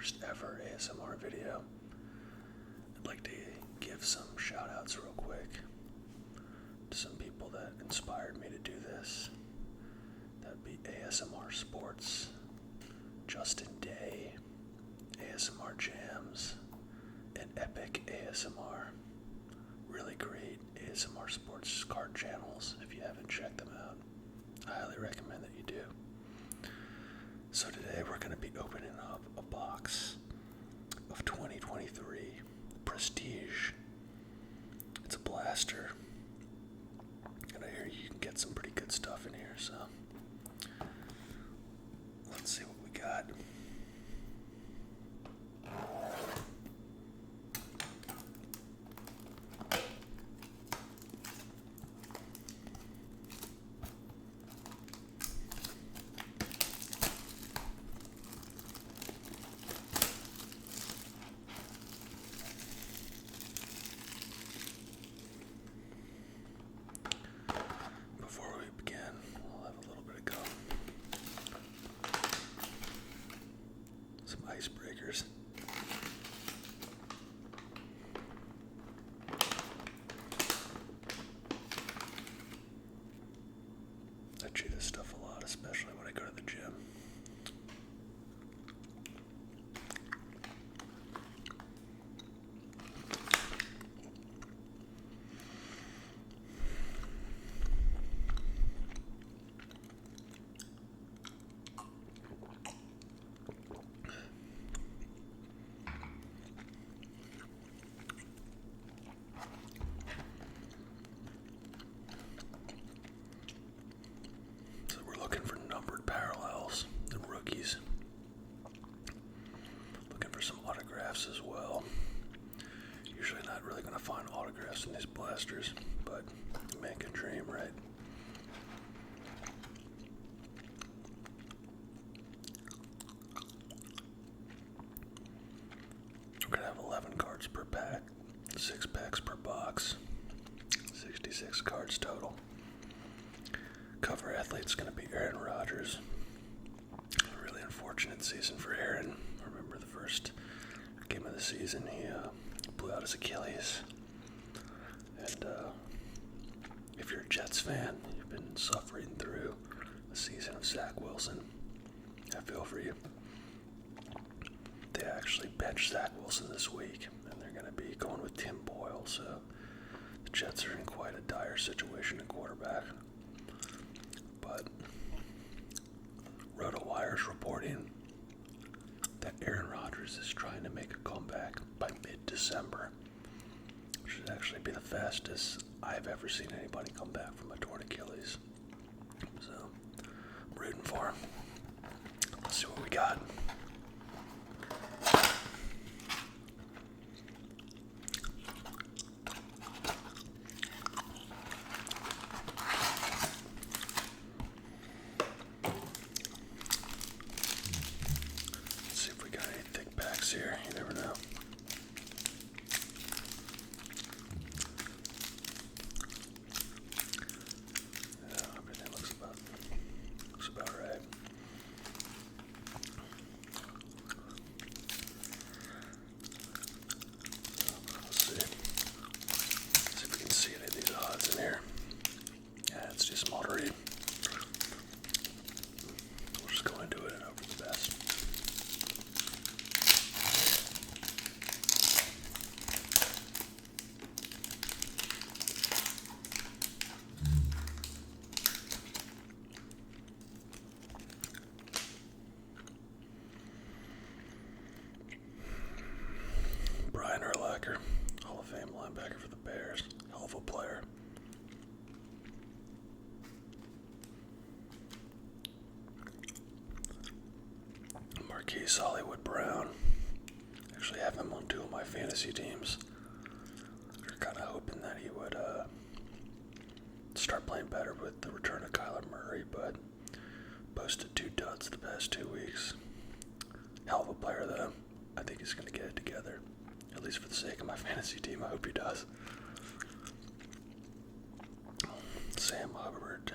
first ever ASMR video. I'd like to give some shout outs real quick to some people that inspired me to do this. That'd be ASMR Sports, Justin Day, ASMR Jams, and Epic ASMR. Really great ASMR Sports card channels. If you haven't checked them out, I highly recommend that you do. So today we're going to be opening up a box of 2023 Prestige. It's a blaster, and I hear you can get some pretty good stuff in here, so let's see what we got. Before we begin, we'll have a little bit of gum. Some icebreakers. I chew this stuff a lot, especially when I go to the gym. So we're looking for numbered parallels and rookies. Looking for some autographs as well. Usually not really going to find autographs in these blasters, but man can dream, right? We're going to have 11 cards per pack, 6 packs per box, 66 cards total. Cover athlete's going to be Aaron Rodgers. A really unfortunate season for Aaron. Remember the first game of the season, he blew out his Achilles. And if you're a Jets fan, you've been suffering through a season of Zach Wilson. I feel for you. They actually benched Zach Wilson this week, and they're going to be going with Tim Boyle, so the Jets are in quite a dire situation at quarterback. But RotoWire's reporting that Aaron Rodgers is trying to make a comeback by mid-December, which should actually be the fastest I've ever seen anybody come back from a torn Achilles. So, I'm rooting for him. Let's see what we got. Here, you never know. Yeah, everything looks about right. Let's see. See if we can see any of these odds in here. Yeah, it's too small to read. We'll just go into it and hope for the best. Brian Urlacher, Hall of Fame linebacker for the Bears. Hell of a player. Marquise Hollywood Brown. Actually have him on 2 of my fantasy teams. We're kind of hoping that he would start playing better with the return of Kyler Murray, but posted 2 duds the past 2 weeks. Hell of a player, though. I think he's going to get it together. At least for the sake of my fantasy team, I hope he does. Sam Hubbard.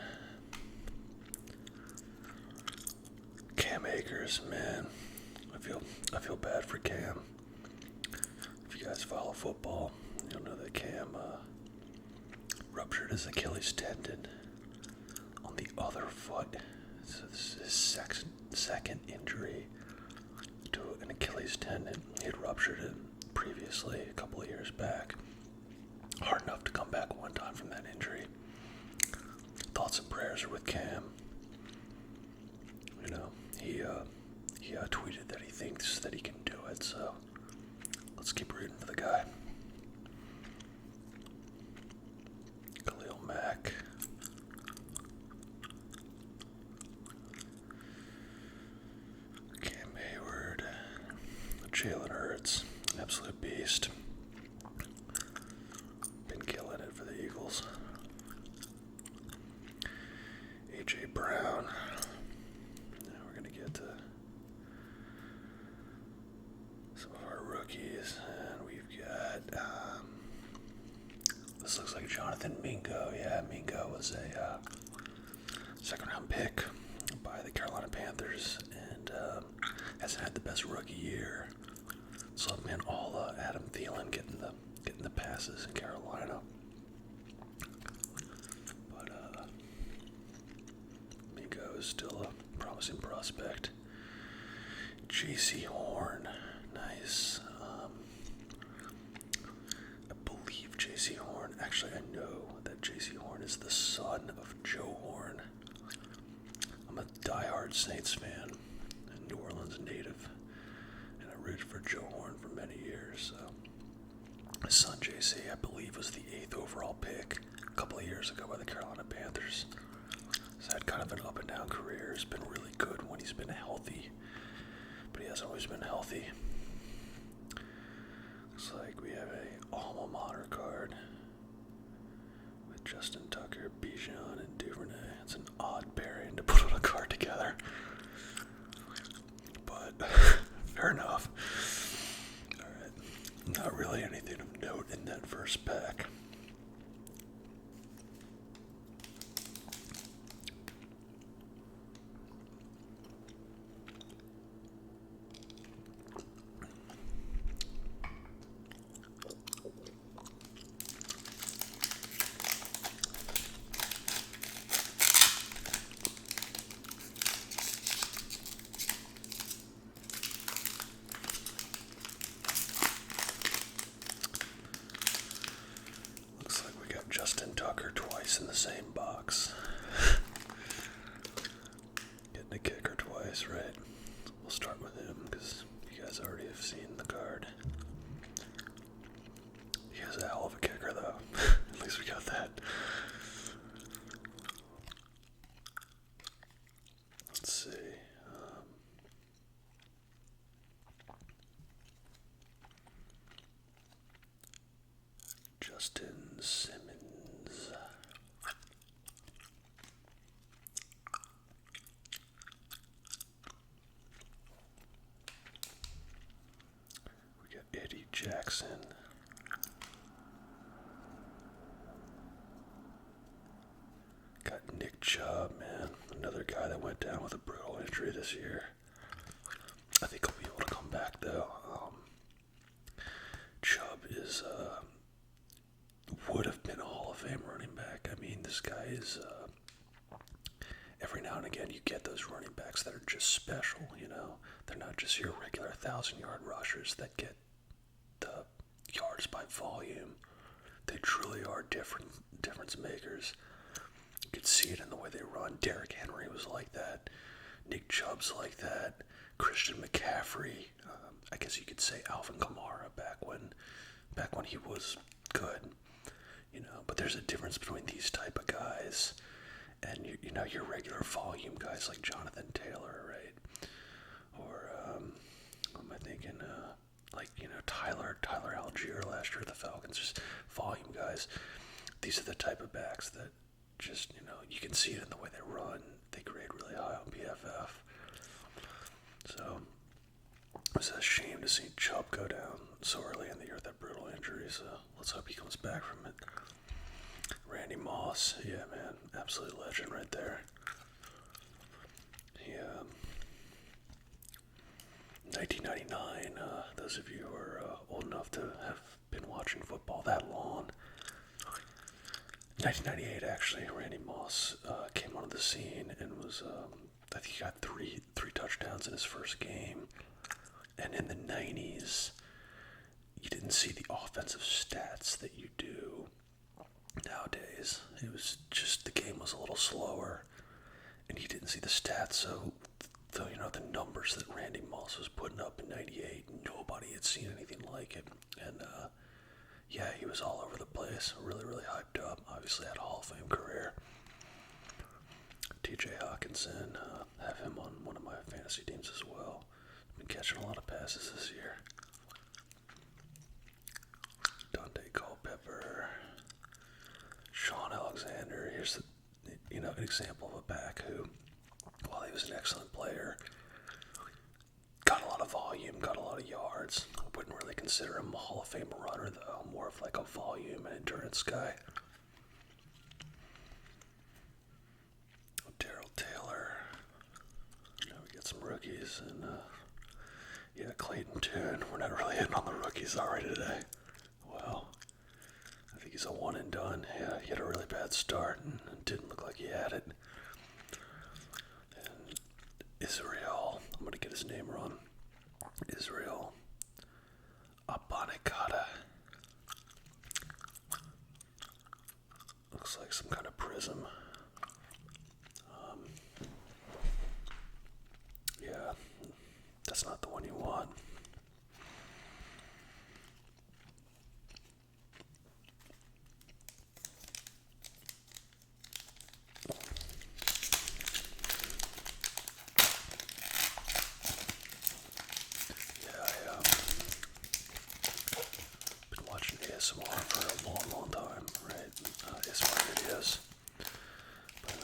Cam Akers, man. I I feel bad for Cam. If you guys follow football, you'll know that Cam ruptured his Achilles tendon on the other foot. So this is his second injury to an Achilles tendon. He had ruptured it previously, a couple of years back. Hard enough to come back one time from that injury. Thoughts and prayers are with Cam. You know, he tweeted that he thinks that he can do it, so let's keep rooting for the guy. Khalil Mack. Cam Hayward. Jalen Hurts. Absolute beast. Been killing it for the Eagles. A.J. Brown. Now we're going to get to some of our rookies. And we've got, this looks like Jonathan Mingo. Yeah, Mingo was a second round pick by the Carolina Panthers and hasn't had the best rookie year. So, man, all Adam Thielen getting the passes in Carolina. But Mingo is still a promising prospect. J.C. Horn, nice. I believe J.C. Horn. Actually, I know that J.C. Horn is the son of Joe Horn. I'm a diehard Saints fan, a New Orleans native, and I rooted for Joe Horn for many years. So. His son JC, I believe, was the 8th overall pick a couple of years ago by the Carolina Panthers. He's had kind of an up and down career. He's been really good when he's been healthy, but he hasn't always been healthy. Looks like we have a alma mater card with Justin Tucker, Bijan, and Duvernay. It's an odd pairing to put on a card together, but fair enough. Not really anything of note in that first pack. Justin Tucker twice in the same box. Getting a kicker twice, right? We'll start with him because you guys already have seen the card. He has a hell of a kicker, though. At least we got that. Let's see. Justin Simmons. We got Eddie Jackson. Got Nick Chubb, man. Another guy that went down with a brutal injury this year. I think he'll be able to come back, though. Chubb is, would have been a Hall of Fame running back. I mean, this guy is, every now and again you get those running backs that are just special, you know. They're not just your regular 1,000-yard rushers that get the yards by volume. They truly are difference makers. You could see it in the way they run. Derrick Henry was like that. Nick Chubb's like that. Christian McCaffrey. I guess you could say Alvin Kamara back when he was good. You know, but there's a difference between these type of guys and you know your regular volume guys like Jonathan Taylor, right? Or what am I thinking? Like, you know, Tyler Algier last year at the Falcons, just volume guys. These are the type of backs that just, you know, you can see it in the way they run. They grade really high on PFF. So it was a shame to see Chubb go down so early in the year with that brutal injury. So let's hope he comes back from it. Randy Moss, yeah, man, absolute legend right there. He, 1999, those of you who are old enough to have been watching football that long. 1998, actually, Randy Moss came onto the scene and was, I think he got three touchdowns in his first game. And in the 90s, you didn't see the offensive stats that you do nowadays. It was just, the game was a little slower, and you didn't see the stats, so the numbers that Randy Moss was putting up in 98, nobody had seen anything like it. And yeah, he was all over the place, really, really hyped up. Obviously had a Hall of Fame career. TJ Hawkinson, have him on one of my fantasy teams as well. Been catching a lot of passes this year. Dante Culpepper, Sean Alexander. Here's an example of a back who, while he was an excellent player, got a lot of volume, got a lot of yards. I wouldn't really consider him a Hall of Fame runner, though. More of like a volume and endurance guy. Darryl Taylor. We get some rookies, and Clayton Tune. We're not really hitting on the rookies already today. Well, I think he's a one and done. Yeah, he had a really bad start and didn't look like he had it. And Israel, I'm going to get his name wrong. Israel Abanikata. Looks like some kind of prism. Yeah, that's not the one you want. ASMR for a long time, right? ASMR videos. But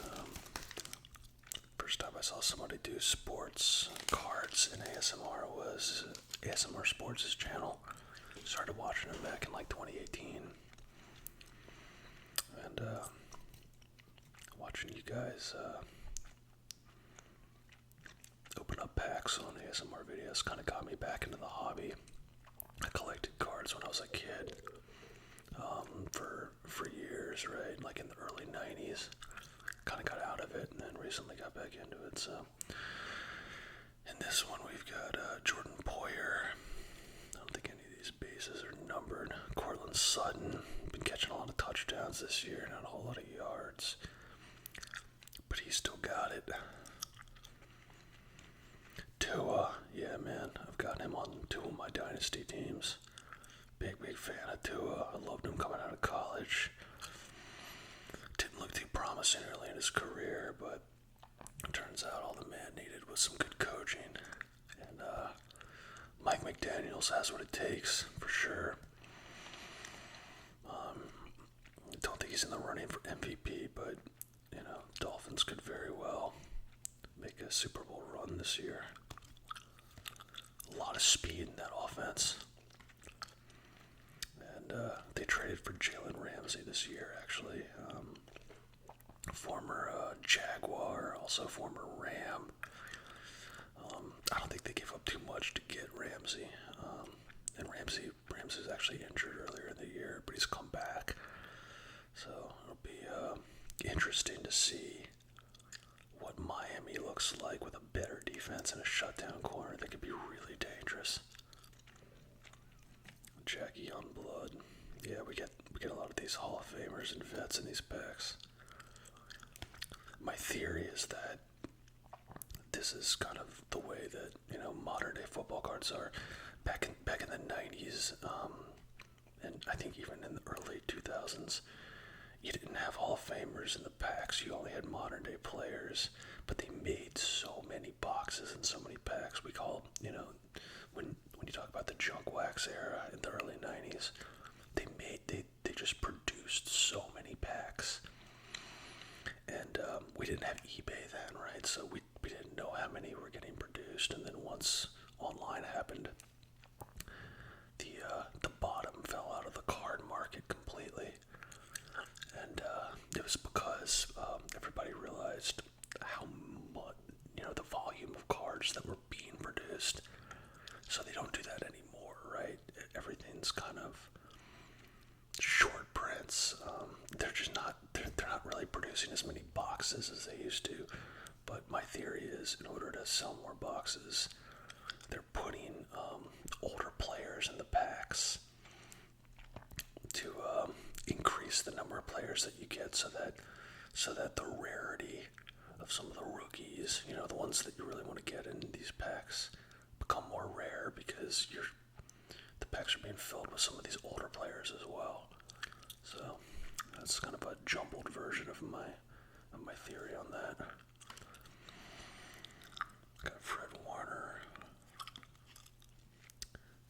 first time I saw somebody do sports cards in ASMR was ASMR Sports' channel. Started watching him back in like 2018. And watching you guys open up packs on ASMR videos kind of got me back into the hobby. I collected cards when I was a kid. For years, right? Like in the early 90s. Kind of got out of it and then recently got back into it. So, in this one we've got Jordan Poyer. I don't think any of these bases are numbered. Cortland Sutton. Been catching a lot of touchdowns this year, not a whole lot of yards. But he still got it. Tua, yeah man, I've got him on two of my dynasty teams. Big fan of Tua. I loved him coming out of college. Didn't look too promising early in his career, but it turns out all the man needed was some good coaching. And Mike McDaniels has what it takes, for sure. Don't think he's in the running for MVP, but, Dolphins could very well make a Super Bowl run this year. A lot of speed in that offense. And they traded for Jalen Ramsey this year, actually. Former Jaguar, also former Ram. I don't think they gave up too much to get Ramsey. And Ramsey's actually injured earlier in the year, but he's come back. So it'll be interesting to see what Miami looks like with a better defense and a shutdown corner that could be really dangerous. Jackie Youngblood. Yeah, we get a lot of these Hall of Famers and vets in these packs. My theory is that this is kind of the way that modern day football cards are. Back in the 90s, and I think even in the early 2000s, you didn't have Hall of Famers in the packs. You only had modern day players, but they made so many boxes and so many packs. We call when you talk about the junk wax era in the early 90s, they just produced so many packs. And we didn't have eBay then, right? So we didn't know how many were getting produced. And then once online happened, the bottom fell out of the card market completely. And it was because everybody realized how much, the volume of cards that were being produced. So they to. But my theory is, in order to sell more boxes, they're putting older players in the packs to increase the number of players that you get, so that the rarity of some of the rookies, the ones that you really want to get in these packs, become more rare, because the packs are being filled with some of these older players as well. So that's kind of a jumbled version of my theory on that. Got Fred Warner,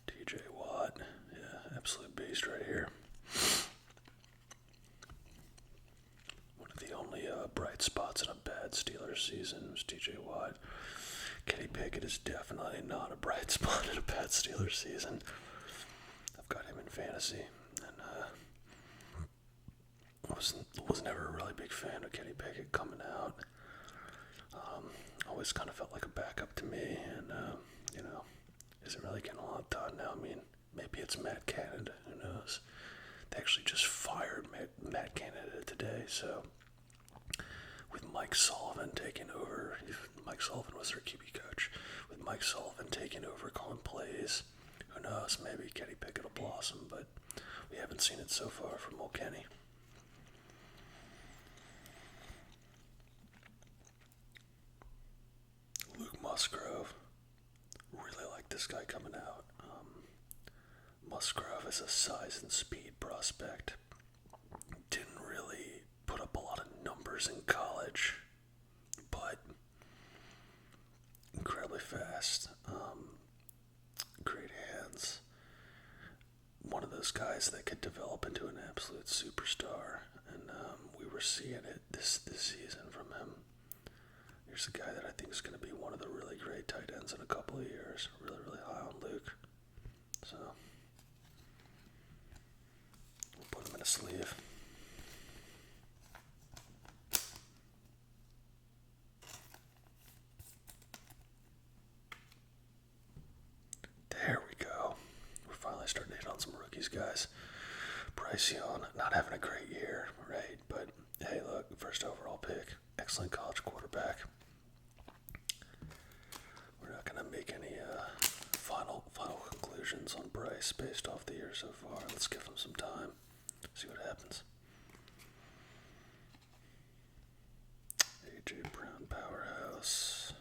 TJ Watt, yeah, absolute beast right here. One of the only bright spots in a bad Steelers season was TJ Watt. Kenny Pickett is definitely not a bright spot in a bad Steelers season. I've got him in fantasy, and was never a really big fan of Kenny Pickett coming out. Always kind of felt like a backup to me, and isn't really getting a lot done now. I mean, maybe it's Matt Canada, who knows? They actually just fired Matt Canada today, so with Mike Sullivan taking over, Mike Sullivan was their QB coach, with Mike Sullivan taking over calling plays, who knows, maybe Kenny Pickett will blossom, but we haven't seen it so far from old Kenny. Luke Musgrove, really like this guy coming out. Musgrove is a size and speed prospect. Didn't really put up a lot of numbers in college, but incredibly fast. Great hands. One of those guys that could develop into an absolute superstar, and we were seeing it this season from him. Here's a guy that I think is going to be one of the really great tight ends in a couple of years. Really, really high on Luke. So we'll put him in a sleeve. There we go. We're finally starting to hit on some rookies, guys. Bryce Young, not having a great year, right? But hey, look, first overall pick, excellent college quarterback. We're not going to make any final conclusions on Bryce based off the year so far. Let's give him some time, see what happens. A.J. Brown, powerhouse.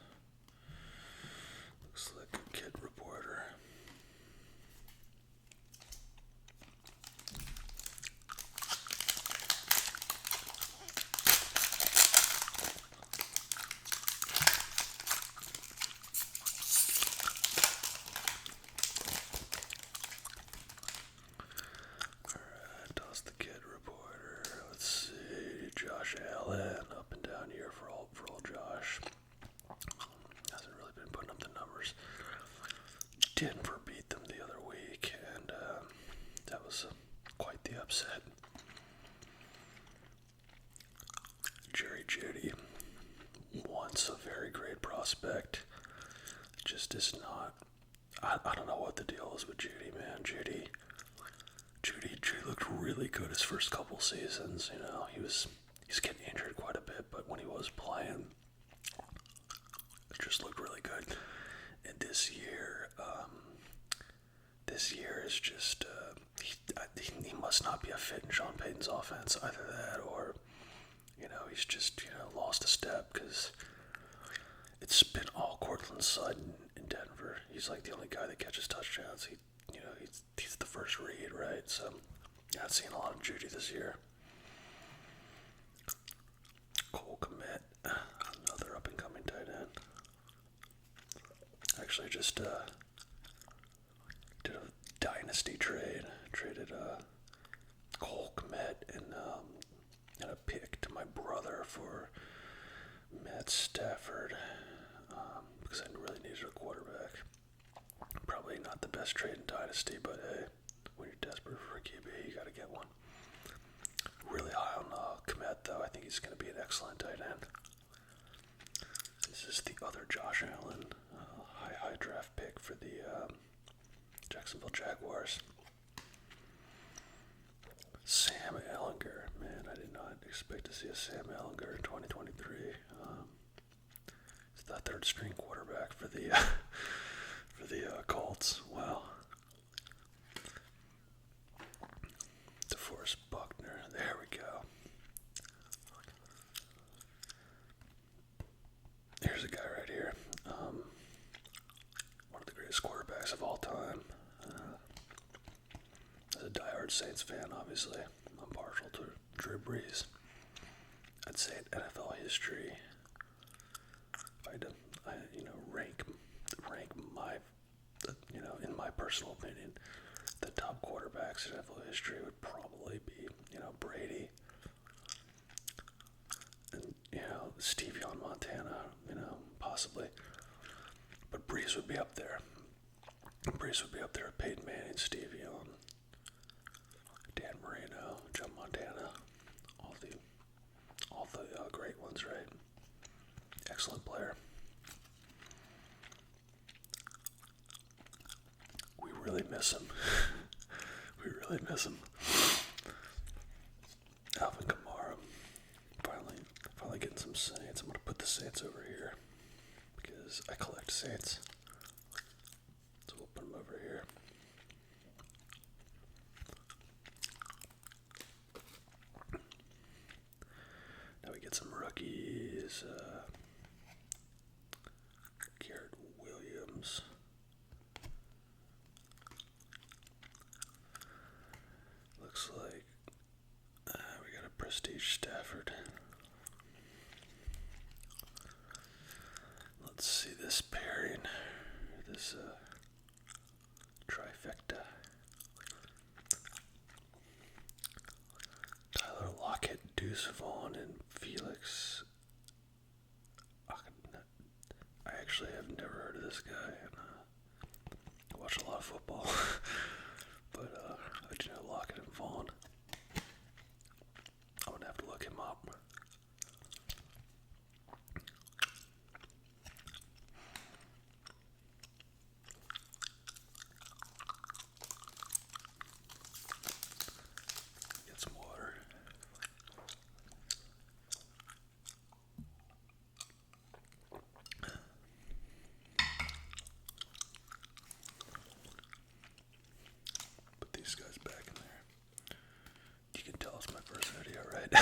Looks like a kid reporter. Josh Allen, up and down here for old Josh. Hasn't really been putting up the numbers. Denver beat them the other week, and that was quite the upset. Jerry Jeudy, once a very great prospect, just is not. I don't know what the deal is with Jeudy, man. Jeudy looked really good his first couple seasons. He's getting injured quite a bit, but when he was playing, it just looked really good. And this year is just he must not be a fit in Sean Payton's offense. Either that, or he's just lost a step, because it's been all Cortland Sutton in Denver. He's like the only guy that catches touchdowns. He's the first read, right? So I've seen a lot of Jeudy this year. Cole Kmet, another up-and-coming tight end. Actually, just did a dynasty trade. Traded Cole Kmet and a pick to my brother for Matt Stafford, because I really needed a quarterback. Probably not the best trade in dynasty, but hey, when you're desperate for a QB, you got to get one. Really high on Kmet, though. I think he's going to be an excellent tight end. This is the other Josh Allen, high draft pick for the Jacksonville Jaguars. Sam Ehlinger, man, I did not expect to see a Sam Ehlinger in 2023. third string quarterback for the Colts. Wow. DeForest Buckner. There we go. Here's a guy right here. One of the greatest quarterbacks of all time. As a diehard Saints fan, obviously, I'm partial to Drew Brees. I'd say in NFL history, if I had to, rank my, in my personal opinion, the top quarterbacks in NFL history would probably be, Brady and, Stevie on Montana, possibly. But Brees would be up there. Brees would be up there with Peyton Manning, Stevie on, Dan Marino, Joe Montana, all the great ones, right? Excellent player. We really miss him. We really miss him. Alvin Kamara. Finally getting some Saints. I'm gonna put the Saints over here because I collect Saints. So we'll put them over here. Now we get some rookies. Garrett Williams. Looks like we got a Prestige Stafford. Let's see this pairing. This trifecta. Tyler Lockett, Deuce Vaughn, and Felix. I actually have never heard of this guy, and I watch a lot of football, but I do know Lockett and Vaughn. I'm gonna have to look him up. Get some water. Put these guys back in there. You can tell it's my first video, right?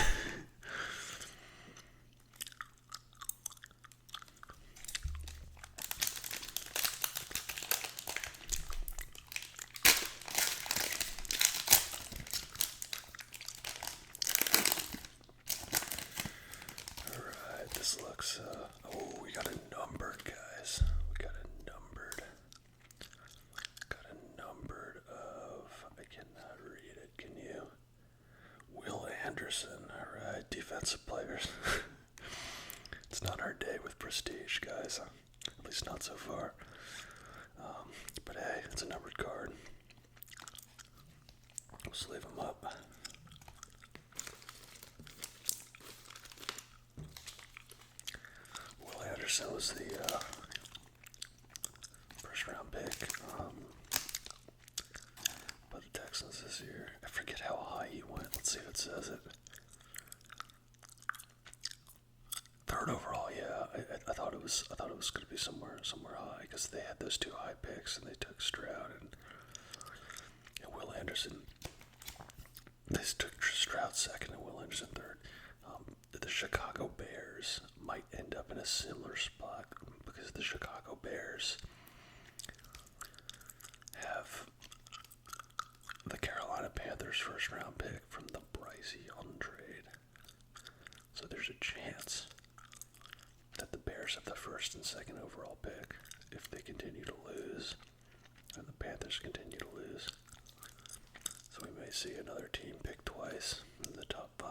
Alright, this looks, we got a numbered, guys. We got a numbered of, I cannot read it, can you? Will Anderson, alright, defensive players. It's not our day with prestige, guys. At least not so far. But hey, it's a numbered card. Let's leave them up. Will Anderson was the first round pick by the Texans this year. I forget how high he went. Let's see if it says it. Third overall, yeah. I thought it was going to be somewhere high because they had those two high picks and they took Stroud and Will Anderson. They took Stroud second and Will Anderson third. The Chicago Bears might end up in a similar spot because the Chicago Bears have the Carolina Panthers first round pick from the Bryce Young trade. So there's a chance that the Bears have the first and second overall pick if they continue to lose and the Panthers continue to lose. So we may see another team pick twice in the top 5.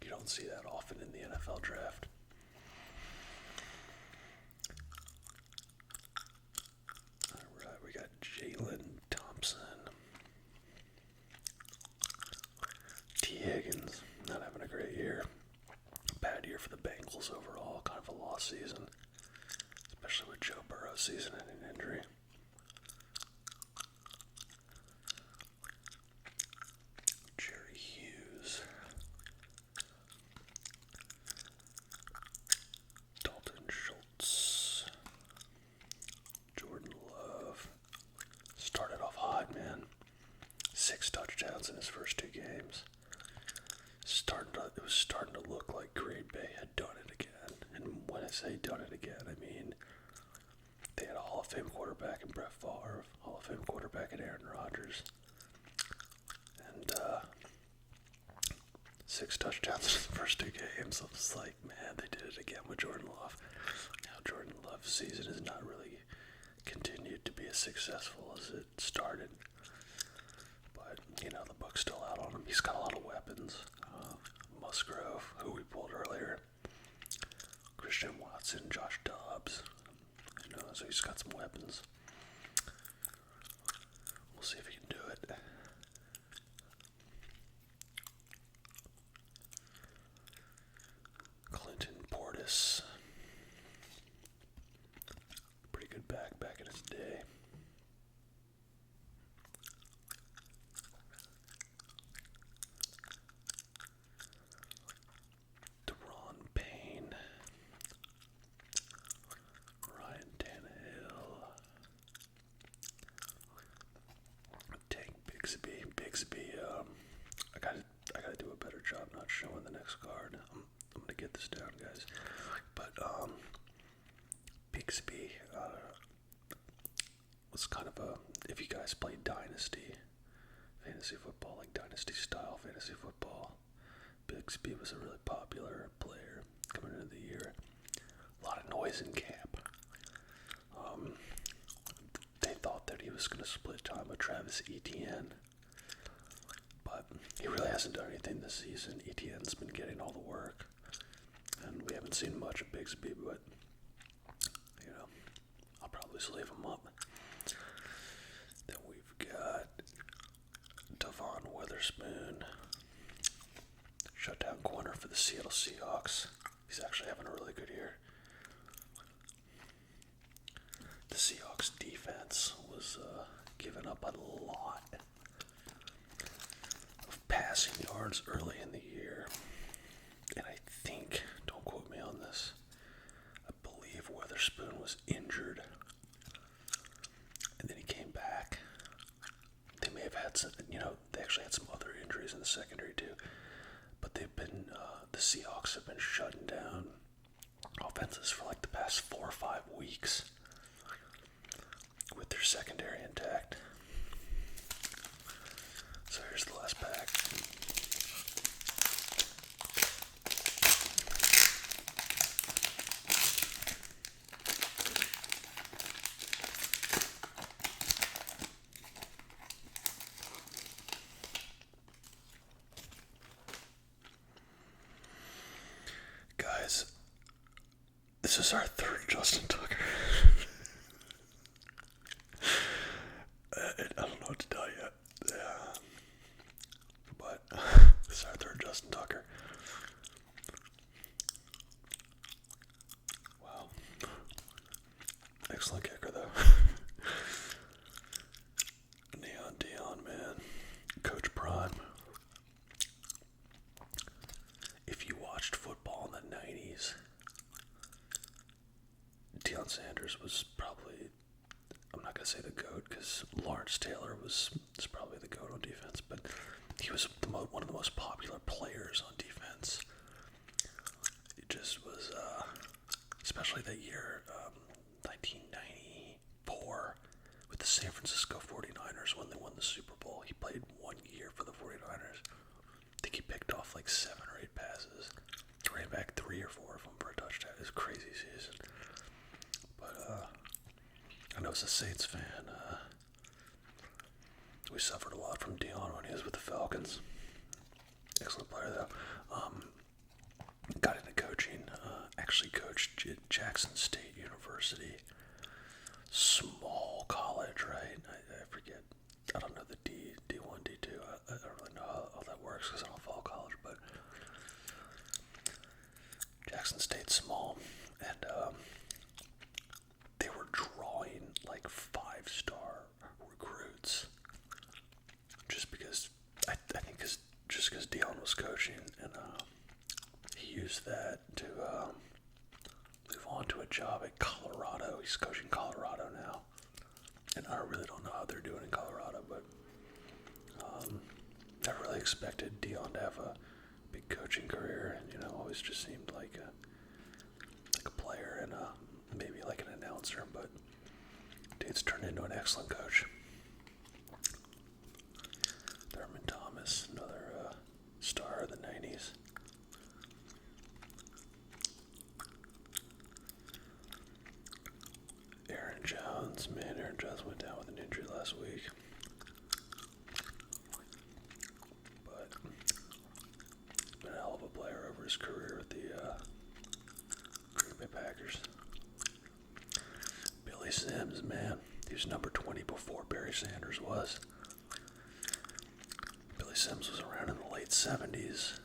You don't see that often in the NFL draft. Alright, we got Jalen Thompson. T. Higgins, not having a great year. Bad year for the Bengals overall, kind of a lost season. Especially with Joe Burrow's season-ending injury. Jerry Hughes. Dalton Schultz. touchdowns in his first 2 games. It was starting to look like Green Bay had done it again. And when I say done it again, I mean they had a Hall of Fame quarterback in Brett Favre, Hall of Fame quarterback in Aaron Rodgers, and 6 touchdowns in the first 2 games. I was like, man, they did it again with Jordan Love. Now Jordan Love's season has not really continued to be as successful as it started. But, the book's still out on him. He's got a lot of weapons. Musgrove, who we pulled earlier, Christian Watson, Josh Dobbs. So he's got some weapons. We'll see if he can do it. Clinton Portis. Pretty good back in his day. Bixby, I gotta do a better job not showing the next card. I'm gonna get this down, guys. But Bixby was kind of if you guys play Dynasty fantasy football, like Dynasty style fantasy football, Bixby was a really popular player coming into the year. A lot of noise in camp. They thought that he was gonna split time with Travis Etienne. But he really hasn't done anything this season. Etienne's been getting all the work. And we haven't seen much of Bixby, but, I'll probably just leave him up. Then we've got Devon Witherspoon, shutdown corner for the Seattle Seahawks. He's actually having a really good year. The Seahawks defense was giving up a lot passing yards early in the year, and I think, don't quote me on this, I believe Witherspoon was injured, and then he came back. They may have had some, they actually had some other injuries in the secondary too, but they've been, the Seahawks have been shutting down offenses for like the past 4 or 5 weeks with their secondary intact. So here's the last pack. Guys, this is our 3rd Justin Tucker. I don't know what to tell you. But this is our 3rd Justin Tucker. Wow. Excellent kicker, though. Neon Dion, man. Coach Prime. If you watched football in the 90s, Deion Sanders was probably, I'm not going to say the GOAT, because Lawrence Taylor was probably the GOAT on defense, but he was one of the most popular players on defense. It just was, especially that year, 1994, with the San Francisco 49ers when they won the Super Bowl. He played 1 year for the 49ers. I think he picked off like 7 or 8 passes. Ran back 3 or 4 of them for a touchdown. It was a crazy season. But, I know as a Saints fan, we suffered a lot from Dion when he was with the Falcons. Excellent player, though. Got into coaching. Actually coached at Jackson State University. Small college, right? I forget. I don't know the D1, D2. I don't really know how that works because I don't follow college, but Jackson State's small, and they were drawing like 5-star recruits just because I think just because Dion was coaching, and he used that to move on to a job at Colorado. He's coaching Colorado now, and I really don't know how they're doing in Colorado, but never really expected Dion to have a big coaching career. Always just seemed like a player and maybe like an announcer, but dude's turned into an excellent coach. Thurman Thomas, another star of the 90s. Aaron Jones, Aaron Jones went down with an injury last week. But been a hell of a player over his career with the Green Bay Packers. Billy Sims, man, he was number 20 before Barry Sanders was. Billy Sims was around in the late 70s.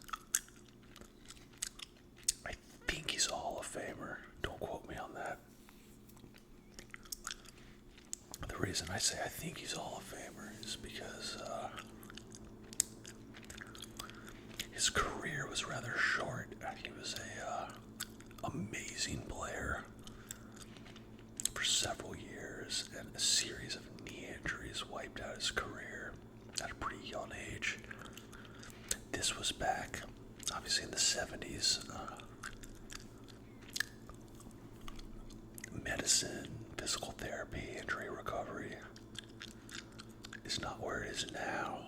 I think he's a Hall of Famer. Don't quote me on that. The reason I say I think he's a Hall of Famer is because his career was rather short. He was a amazing player for several years, and a series of knee injuries wiped out his career at a pretty young age. This was back, obviously, in the 70s. Medicine, physical therapy, injury recovery is not where it is now.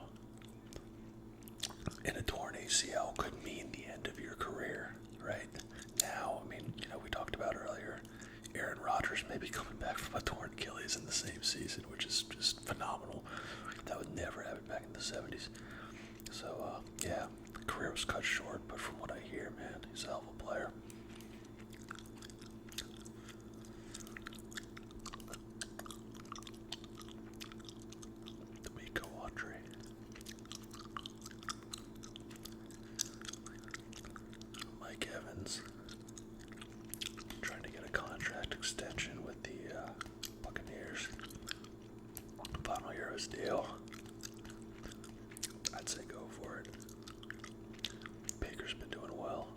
And a torn ACL could mean the end of your career, right? Now, we talked about earlier, Aaron Rodgers may be coming back from a torn Achilles in the same season, which is just phenomenal. That would never happen back in the 70s. So, yeah, the career was cut short, but from what I hear, man, he's a hell of a player. Mike Evans trying to get a contract extension with the Buccaneers. Final year of his deal. I'd say go for it. Baker's been doing well.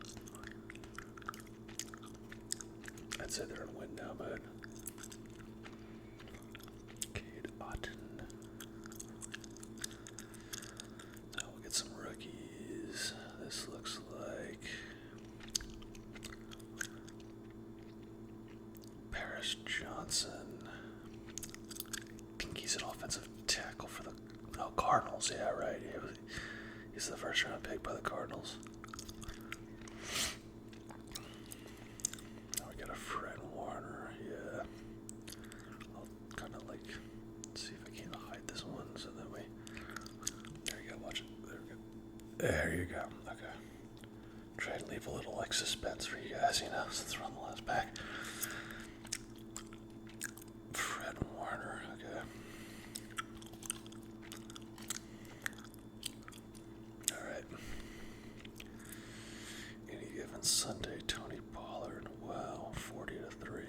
I'd say they're in win now mode. Cade Otton. Now we'll get some rookies. This looks like Paris Johnson. I think he's an offensive tackle for the Cardinals. Yeah, right. He's the first round pick by the Cardinals. Now we got a Fred Warner. Yeah. I'll kind of see if I can hide this one so that we. There you go. Watch it. There we go. There you go. Okay. Try and leave a little suspense for you guys, since we're on the last pack. Fred Warner, okay. Alright. Any given Sunday, Tony Pollard. Wow, 40-3.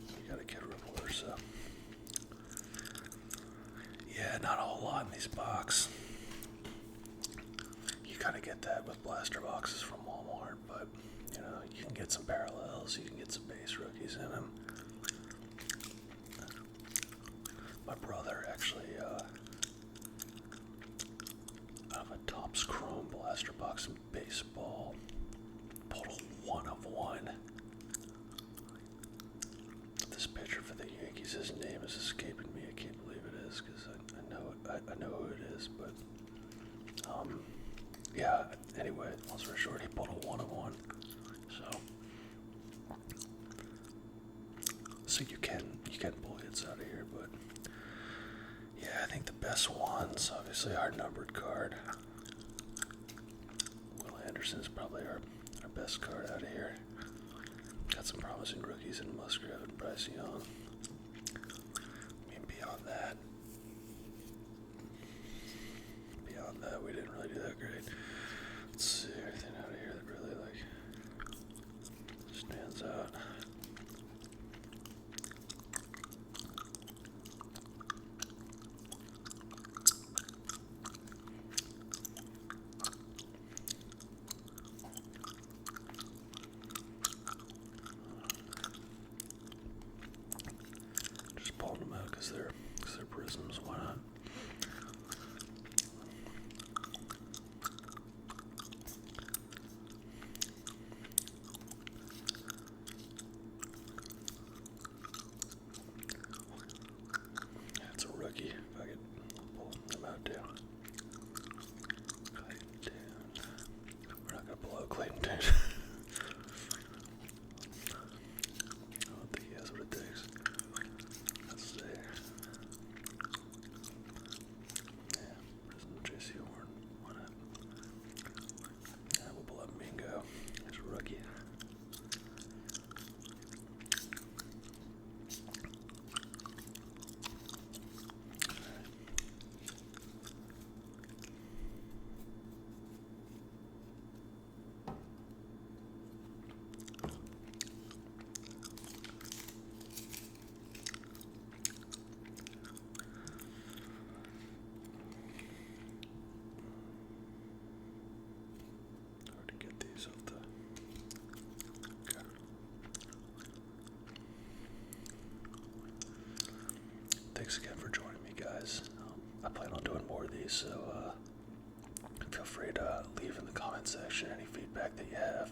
You got a kid reporter, so. Yeah, not a whole lot in these boxes. You kind of get that with blaster boxes from Walmart, but you can get some parallels, you can get some base rookies in them. My brother actually out of a Topps Chrome blaster box in baseball pulled a 1 of 1. This pitcher for the Yankees, his name is escaping me. I can't believe it is because I know who it is, but yeah. Anyway, long story short, he pulled a 1 of 1. So you can pull hits out of here, but yeah, I think the best ones, obviously, our numbered card. Will Anderson is probably our best card out of here. Got some promising rookies in Musgrave and Bryce Young. Beyond that, we didn't really do that great. Let's see, anything out of here that really stands out. Just pulling them out because they're doing more of these, so feel free to leave in the comment section any feedback that you have.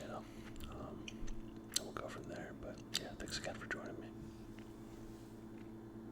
And we'll go from there. But yeah, thanks again for joining me.